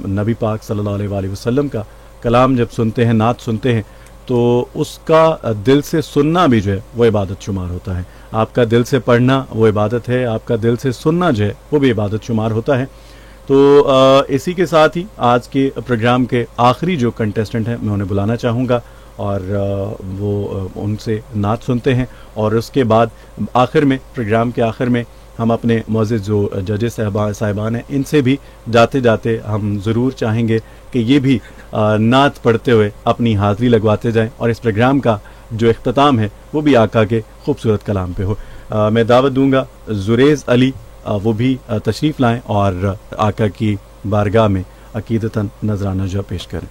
[SPEAKER 2] نبی پاک صلی اللہ علیہ وآلہ وسلم کا کلام جب سنتے ہیں, نعت سنتے ہیں, تو اس کا دل سے سننا بھی جو ہے وہ عبادت شمار ہوتا ہے. آپ کا دل سے پڑھنا وہ عبادت ہے, آپ کا دل سے سننا جو ہے وہ بھی عبادت شمار ہوتا ہے. تو اسی کے ساتھ ہی آج کے پروگرام کے آخری جو کنٹیسٹنٹ ہیں میں انہیں بلانا چاہوں گا اور وہ ان سے نعت سنتے ہیں، اور اس کے بعد آخر میں پروگرام کے آخر میں ہم اپنے معزز جو ججز صاحبان ہیں ان سے بھی جاتے جاتے ہم ضرور چاہیں گے کہ یہ بھی نعت پڑھتے ہوئے اپنی حاضری لگواتے جائیں، اور اس پروگرام کا جو اختتام ہے وہ بھی آقا کے خوبصورت کلام پہ ہو۔ میں دعوت دوں گا زریز علی، وہ بھی تشریف لائیں اور آقا کی بارگاہ میں عقیدتاً نذرانہ جو پیش کریں۔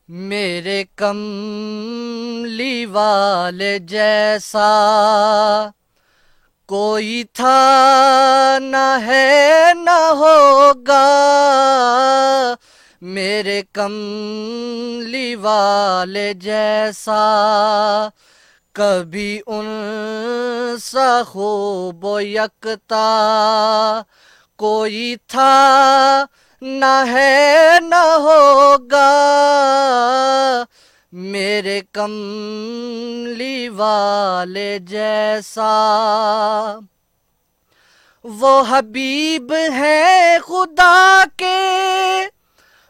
[SPEAKER 4] میرے کملی والے جیسا کوئی تھا نہ ہے نہ ہوگا، میرے کملی والے جیسا کبھی ان سا خوب و یکتا کوئی تھا نہ ہے نہ ہوگا، میرے کملی والے جیسا۔ وہ حبیب ہیں خدا کے،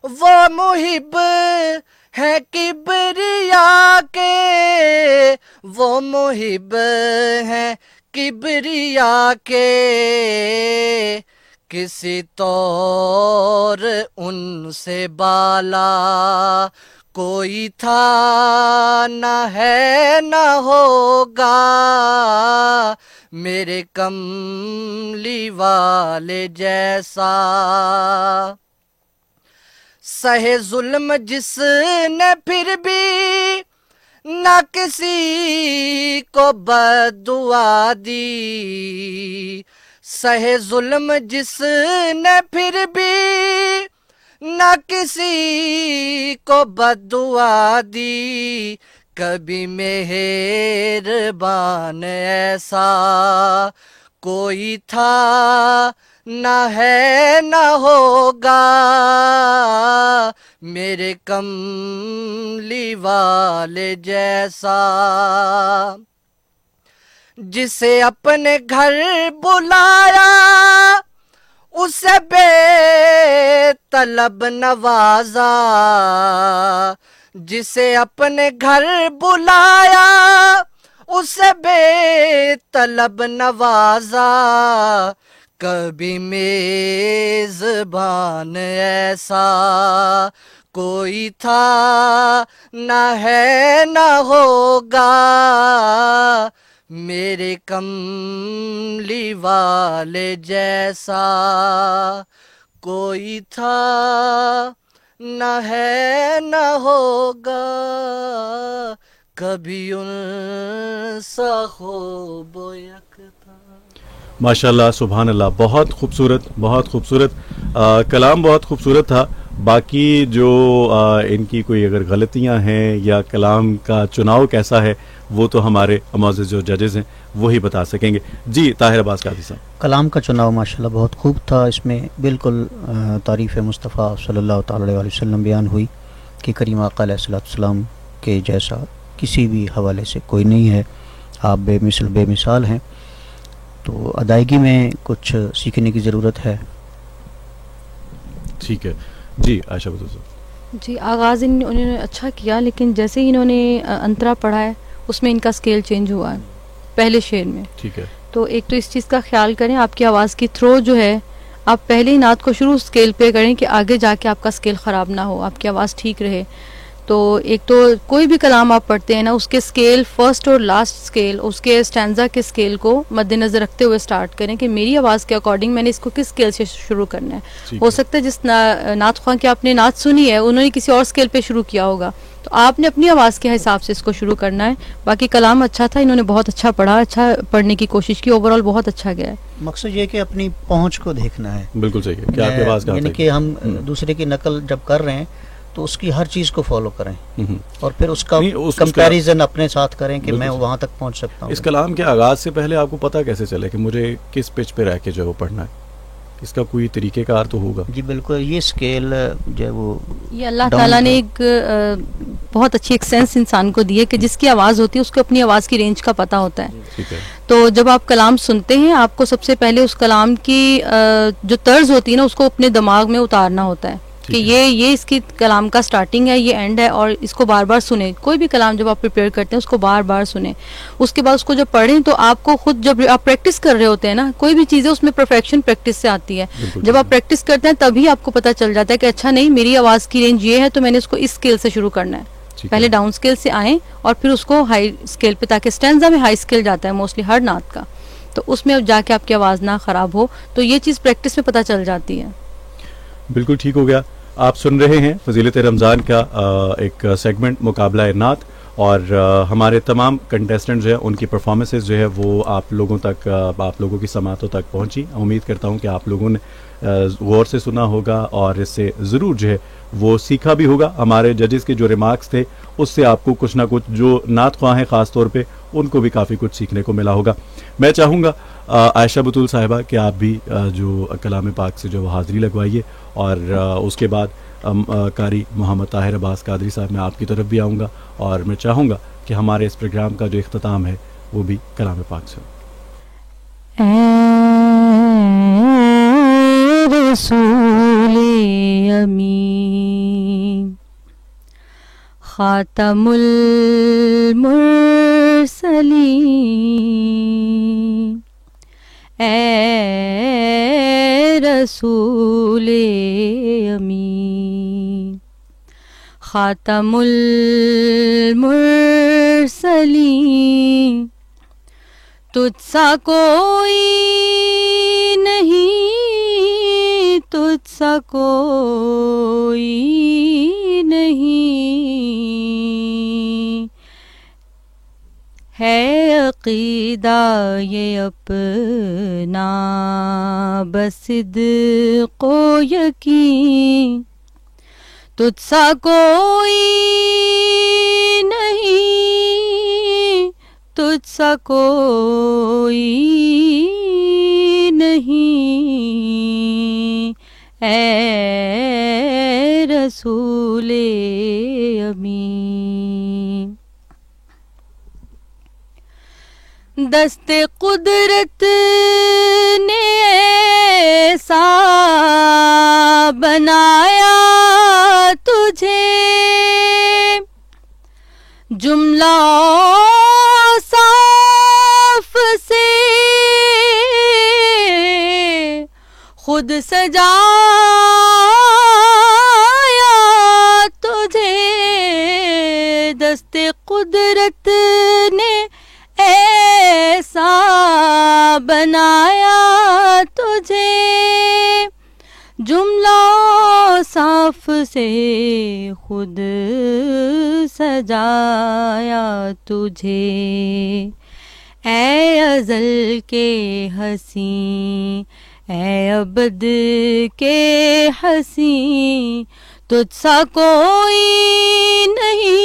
[SPEAKER 4] وہ محب ہیں کبریا کے، وہ محب ہیں کبریا کے، کسی طور ان سے بالا کوئی تھا نہ ہے نہ ہوگا، میرے کملی والے جیسا۔ سہے ظلم جس نے پھر بھی نہ کسی کو بد دعا دی، سہے ظلم جس نے پھر بھی نہ کسی کو بد دعا دی، کبھی مہربان ایسا کوئی تھا نہ ہے نہ ہوگا، میرے کملی والے جیسا۔ جسے اپنے گھر بلایا اسے بے طلب نوازا، جسے اپنے گھر بلایا اسے بے طلب نوازا، کبھی میزبان ایسا کوئی تھا نہ ہے نہ ہوگا، میرے کملی والے جیسا کوئی تھا نہ ہے نہ ہوگا، کبھی ان سا خوب و یکتا۔
[SPEAKER 2] ماشاءاللہ، سبحان اللہ، بہت خوبصورت، بہت خوبصورت کلام، بہت خوبصورت تھا۔ باقی جو ان کی کوئی اگر غلطیاں ہیں یا کلام کا چناؤ کیسا ہے وہ تو ہمارے معزز جو ججز ہیں وہی بتا سکیں گے۔ جی طاہر عباس قادری صاحب،
[SPEAKER 3] کلام کا چناؤ ماشاءاللہ بہت خوب تھا، اس میں بالکل تعریف مصطفیٰ صلی اللہ تعالی علیہ وسلم بیان ہوئی کہ کریم آقا علیہ السلام کے جیسا کسی بھی حوالے سے کوئی نہیں ہے، آپ بے مثل بے مثال ہیں۔ تو ادائیگی میں کچھ سیکھنے کی ضرورت ہے۔
[SPEAKER 2] ٹھیک ہے جی عائشہ بتو صاحب۔
[SPEAKER 1] جی آغاز انہوں نے اچھا کیا، لیکن جیسے ہی انہوں نے انترا پڑھا ہے اس میں ان کا اسکیل چینج ہوا ہے پہلے شعر میں۔
[SPEAKER 2] ٹھیک ہے،
[SPEAKER 1] تو ایک تو اس چیز کا خیال کریں، آپ کی آواز کی تھرو جو ہے آپ پہلے ہی نعت کو شروع اسکیل پہ کریں کہ آگے جا کے آپ کا اسکیل خراب نہ ہو، آپ کی آواز ٹھیک رہے۔ تو ایک تو کوئی بھی کلام آپ پڑھتے ہیں نا، اس کے اسکیل فرسٹ اور لاسٹ اسکیل، اس کے اسٹینزا کے اسکیل کو مد نظر رکھتے ہوئے سٹارٹ کریں کہ میری آواز کے اکارڈنگ میں نے اس کو کس اسکیل سے شروع کرنا ہے۔ ہو سکتا ہے جس نعت خواہ کی آپ نے نعت سنی ہے انہوں نے کسی اور اسکیل پہ شروع کیا ہوگا، تو آپ نے اپنی آواز کے حساب سے اس کو شروع کرنا ہے۔ باقی کلام اچھا تھا، انہوں نے بہت اچھا پڑھا، اچھا پڑھنے کی کوشش کی، اوور آل بہت اچھا گیا ہے۔
[SPEAKER 3] مقصد یہ کہ اپنی پہنچ کو دیکھنا ہے،
[SPEAKER 2] بالکل صحیح ہے کہ آپ کی آواز
[SPEAKER 3] یعنی کہ ہم دوسرے کی نقل جب کر رہے ہیں تو اس کی ہر چیز کو فالو کریں اور پھر اس کا کمپیریزن اپنے ساتھ کریں کہ میں وہاں تک پہنچ سکتا ہوں۔
[SPEAKER 2] اس کلام کے آغاز سے پہلے آپ کو پتہ کیسے چلے کہ مجھے کس پچ پہ رہ کے جو ہے وہ پڑھنا ہے؟ اس کا کوئی طریقہ کار تو ہوگا؟
[SPEAKER 3] جی بالکل، یہ اسکیل جو ہے وہ
[SPEAKER 1] یہ اللہ تعالیٰ نے ایک بہت اچھی ایک سینس انسان کو دی ہے کہ جس کی آواز ہوتی ہے اس کو اپنی آواز کی رینج کا پتہ ہوتا ہے.
[SPEAKER 2] ٹھیک ہے.
[SPEAKER 1] تو جب آپ کلام سنتے ہیں آپ کو سب سے پہلے اس کلام کی جو طرز ہوتی ہے نا اس کو اپنے دماغ میں اتارنا ہوتا ہے کہ یہ اس کی کلام کا سٹارٹنگ ہے، یہ اینڈ ہے، اور اس کو بار بار سنیں. کوئی بھی کلام جب آپ پریپیئر کرتے ہیں اس کو بار بار سنیں. اس کے بعد اس کو جب پڑھیں تو آپ کو خود جب آپ پریکٹس کر رہے ہوتے ہیں نا، کوئی بھی چیز ہے اس میں پرفیکشن پریکٹس سے آتی ہے. جب آپ پریکٹس کرتے ہیں تبھی آپ کو پتہ چل جاتا ہے کہ اچھا نہیں میری آواز کی رینج یہ ہے تو میں نے اس کو اس اسکیل سے شروع کرنا ہے. پہلے ڈاؤن اسکیل سے آئیں اور پھر اس کو ہائی اسکیل پہ، تاکہ اسٹینزا میں ہائی اسکیل جاتا ہے موسٹلی ہر نعت کا، تو اس میں جا کے آپ کی آواز نہ خراب ہو. تو یہ چیز پریکٹس میں پتہ چل جاتی ہے.
[SPEAKER 2] بالکل ٹھیک ہو گیا. آپ سن رہے ہیں فضیلت رمضان کا ایک سیگمنٹ مقابلہ نعت، اور ہمارے تمام کنٹیسٹنٹ جو ہیں ان کی پرفارمنسز جو ہے وہ آپ لوگوں تک، آپ لوگوں کی سماعتوں تک پہنچی. امید کرتا ہوں کہ آپ لوگوں نے غور سے سنا ہوگا اور اس سے ضرور جو ہے وہ سیکھا بھی ہوگا. ہمارے ججز کے جو ریمارکس تھے اس سے آپ کو کچھ نہ کچھ، جو نعت خواہ ہیں خاص طور پہ، ان کو بھی کافی کچھ سیکھنے کو ملا ہوگا. میں چاہوں گا عائشہ بطول صاحبہ کہ آپ بھی جو کلام پاک سے جو وہ حاضری لگوائیے، اور اس کے بعد قاری محمد طاہر عباس قادری صاحب، میں آپ کی طرف بھی آؤں گا اور میں چاہوں گا کہ ہمارے اس پروگرام کا جو اختتام ہے وہ بھی کلام پاک سے ہو.
[SPEAKER 1] اے رسول امین خاتم المرسلین، اے رسول امین خاتم المرسلین، تجھ سا کوئی نہیں، تجھ سا کوئی نہیں، ہے عقیدہ یہ اپنا بصدق و یقین، تجھ سا کوئی نہیں، تجھ سا کوئی نہیں، اے رسول امین. دست قدرت نے ایسا بنایا تجھے، جملہ صاف سے خود سجایا تجھے، دست قدرت نے ایسا بنایا تجھے، جملہ صاف سے خود سجایا تجھے، اے ازل کے حسین، اے ابد کے حسین، تجھ سا کوئی نہیں،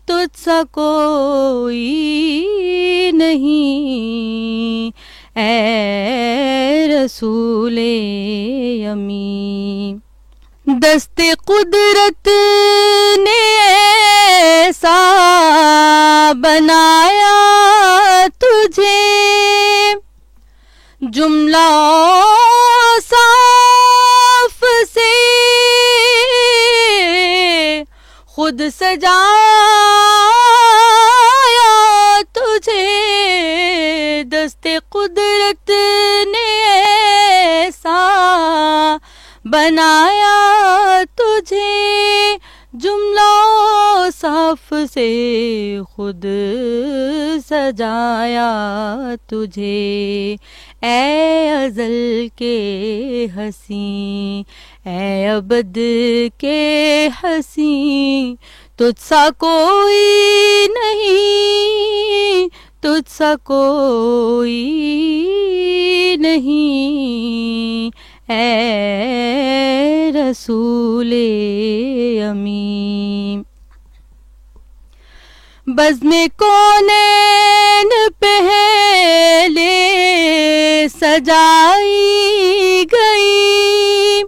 [SPEAKER 1] تجھ سا کوئی نہیں، اے رسول امین. دست قدرت نے ایسا بنایا تجھے، جملہ صاف سے خود سجایا تجھے، دست قدرت نے ایسا بنایا تجھے، جملہ صاف سے خود سجایا تجھے، اے ازل کے حسین، اے ابد کے حسین، تجھ سا کوئی نہیں، تجھ سا کوئی نہیں، اے رسول امین. بزم کونین پہلے سجائی گئی،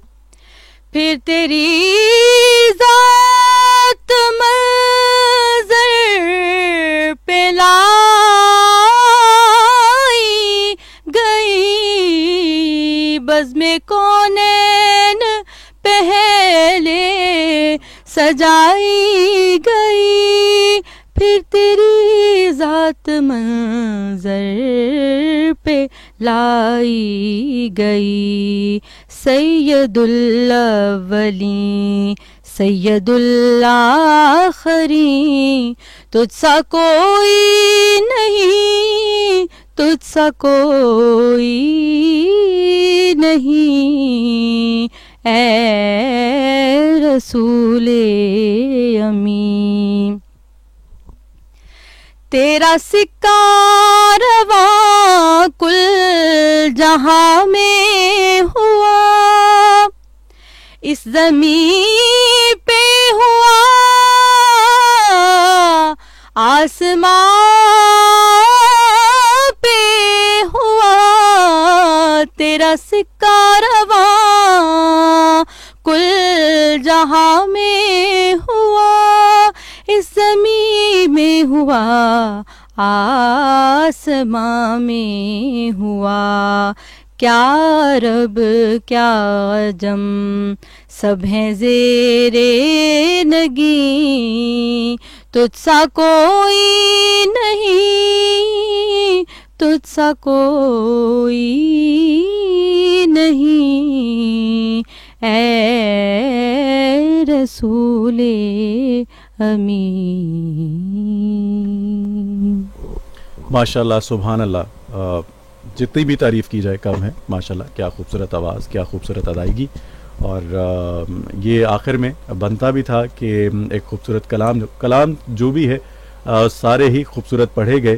[SPEAKER 1] پھر تیری ذات منظر پہ لائی گئی، بزم کونین پہلے سجائی گئی، پھر تیری ذات منظر پہ لائی گئی، سید الاولین سید الآخرین، تجھ سا کوئی نہیں، تجھ سا کوئی نہیں، اے رسول امین۔ تیرا سکہ رواں کل جہاں میں ہوا، اس زمین پہ ہوا، آسمان پہ ہوا، تیرا سکہ رواں کل جہاں میں ہوا، اس زمین میں ہوا، آسمان میں ہوا، کیا عرب کیا عجم سب ہیں زیرے نگیں، تجھ سا کوئی نہیں، تجھ سا کوئی نہیں، اے رسول امین۔
[SPEAKER 2] ماشاءاللہ، سبحان اللہ، جتنی بھی تعریف کی جائے کم ہے، ماشاءاللہ، کیا خوبصورت آواز، کیا خوبصورت ادائیگی، اور یہ آخر میں بنتا بھی تھا کہ ایک خوبصورت کلام جو بھی ہے سارے ہی خوبصورت پڑھے گئے،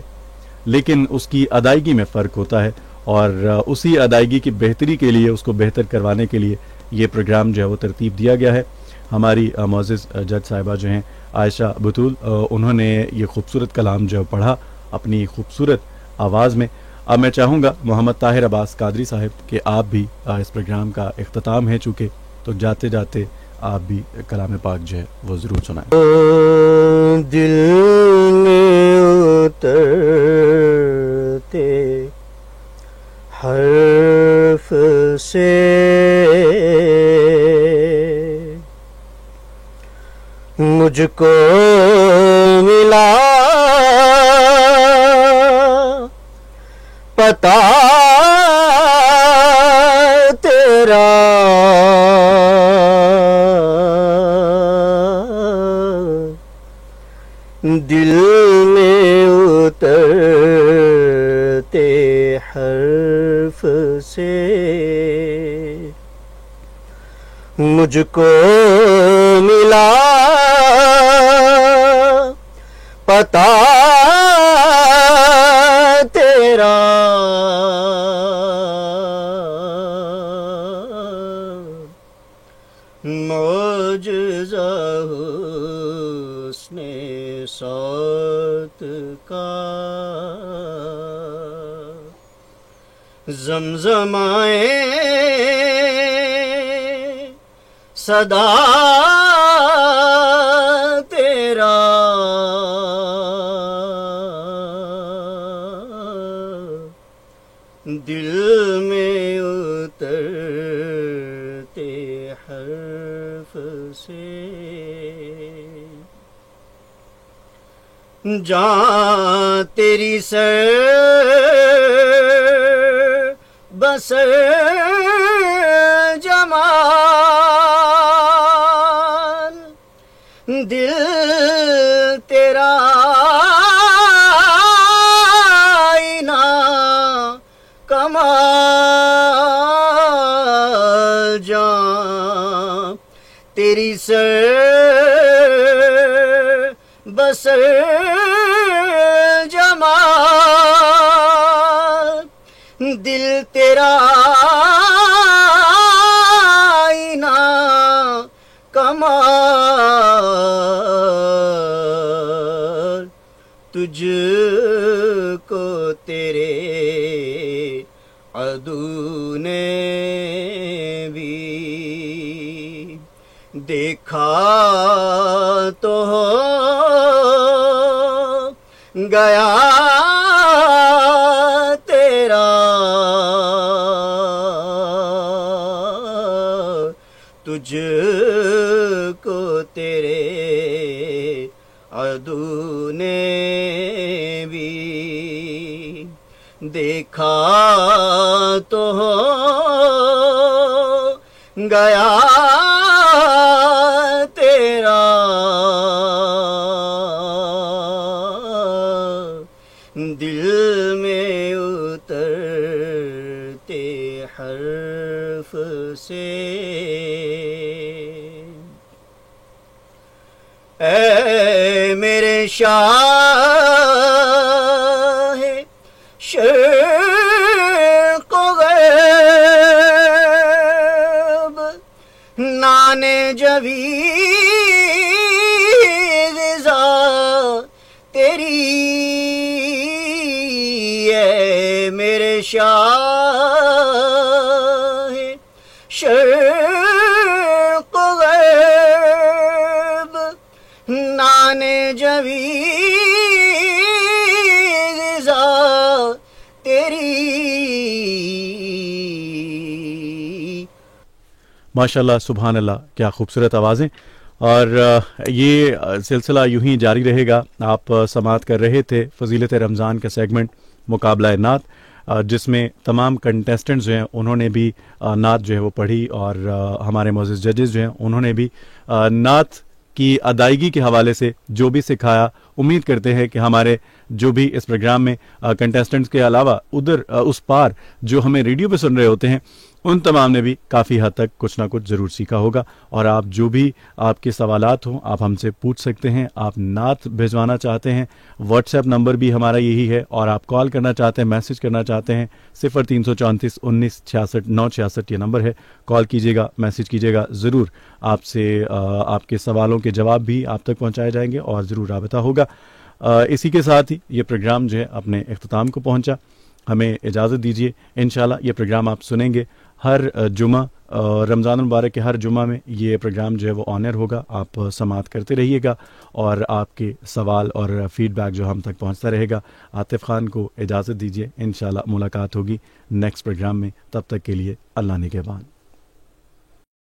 [SPEAKER 2] لیکن اس کی ادائیگی میں فرق ہوتا ہے، اور اسی ادائیگی کی بہتری کے لیے، اس کو بہتر کروانے کے لیے یہ پروگرام جو ہے وہ ترتیب دیا گیا ہے۔ ہماری معزز جج صاحبہ جو ہیں عائشہ بطول، انہوں نے یہ خوبصورت کلام جو پڑھا اپنی خوبصورت آواز میں۔ اب میں چاہوں گا محمد طاہر عباس قادری صاحب کہ آپ بھی اس پروگرام کا اختتام ہے چونکہ، تو جاتے جاتے آپ بھی کلام پاک جو ہے وہ ضرور سنائیں۔
[SPEAKER 3] دل میں اترتے حرف سے مجھ کو ملا پتا تیرا، دل میں اترتے حرف سے مجھ کو ملا پتا تیرا، معجزہ حسن صوت کا، زمزمائے صدا تیرا، دل میں اترتے حرف سے جہاں تیری سر بسر جمال، دل تیرا آئینہ کمال، جہاں تیری سر بسر جمال، دل تیرا آئینہ کمال، تجھ کو تیرے
[SPEAKER 5] عدو نے بھی دیکھا تو ہو گیا تیرا تجھ کو تیرے عدو نے بھی دیکھا تو ہو گیا تیرا دل میں اترتے حرف سے اے میرے شاہ شرق و غیب نانے جبی غذا تیری اے میرے شاہ شرق و غیب نانے جبی غذا تیری.
[SPEAKER 2] ماشاءاللہ سبحان اللہ، کیا خوبصورت آوازیں. اور یہ سلسلہ یوں ہی جاری رہے گا. آپ سماعت کر رہے تھے فضیلت رمضان کا سیگمنٹ مقابلہ نعت، جس میں تمام کنٹیسٹنٹس جو ہیں انہوں نے بھی نعت جو ہے وہ پڑھی، اور ہمارے معزز ججز جو ہیں انہوں نے بھی نعت کی ادائیگی کے حوالے سے جو بھی سکھایا. امید کرتے ہیں کہ ہمارے جو بھی اس پروگرام میں کنٹیسٹنٹس کے علاوہ ادھر اس پار جو ہمیں ریڈیو پہ سن رہے ہوتے ہیں ان تمام نے بھی کافی حد تک کچھ نہ کچھ ضرور سیکھا ہوگا. اور آپ جو بھی آپ کے سوالات ہوں آپ ہم سے پوچھ سکتے ہیں. آپ نعت بھیجوانا چاہتے ہیں، واٹس ایپ نمبر بھی ہمارا یہی ہے، اور آپ کال کرنا چاہتے ہیں، میسج کرنا چاہتے ہیں 0334 19 66 966 یہ نمبر ہے. کال کیجیے گا، میسج کیجیے گا، ضرور آپ سے آپ کے سوالوں کے جواب بھی آپ تک پہنچائے جائیں گے اور ضرور رابطہ ہوگا. اسی کے ساتھ ہی یہ پروگرام جو ہے اپنے اختتام کو پہنچا. ہمیں اجازت دیجیے. انشاءاللہ یہ پروگرام آپ سنیں گے ہر جمعہ، رمضان المبارک کے ہر جمعہ میں یہ پروگرام جو ہے وہ آن ایئر ہوگا. آپ سماعت کرتے رہیے گا اور آپ کے سوال اور فیڈ بیک جو ہم تک پہنچتا رہے گا. عاطف خان کو اجازت دیجیے. انشاءاللہ ملاقات ہوگی نیکسٹ پروگرام میں. تب تک کے لیے اللہ نگہبان.